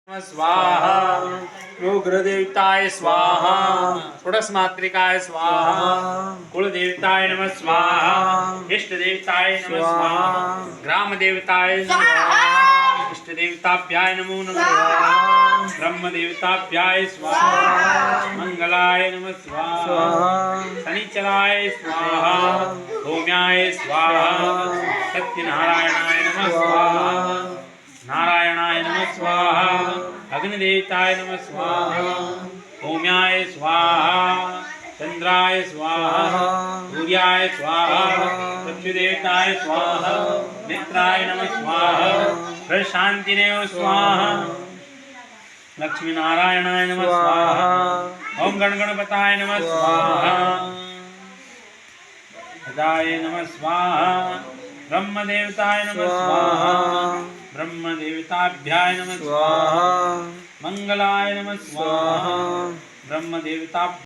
स्वाहा रुद्रदेवताय स्वाहा षोडशमातृकाय स्वाहा कुलदेवताय नमः स्वाहा इष्टदेवताय नमः स्वाहा ग्रामदेवताय स्वाहा इष्टदेवताभ्याय नमो नमः ब्रह्मदेवताभ्याय स्वाहा मंगलाय नमः स्वाहा शनिचराय स्वाहा भौम्याय स्वाहा सत्यनारायणाय नमः स्वाहा नारायणाय नमः स्वाहा अग्निदेवताय नमः स्वाहा भौम्याय स्वाहा चंद्राय स्वाहा सूर्याय स्वाहा चक्षुदेवताय स्वाहा मित्राय नमः स्वाहा प्रशांतिदेव स्वाहा लक्ष्मी नारायणाय नमः स्वाहा ओम गणगणपताय नमः स्वाहा सदाय नमः स्वाहा ब्रह्मदेवताय नमः स्वाहा ब्रह्मदेवताभ्याय नमः स्वाहा मंगलाय नमः स्वाहा ब्रह्मदेवता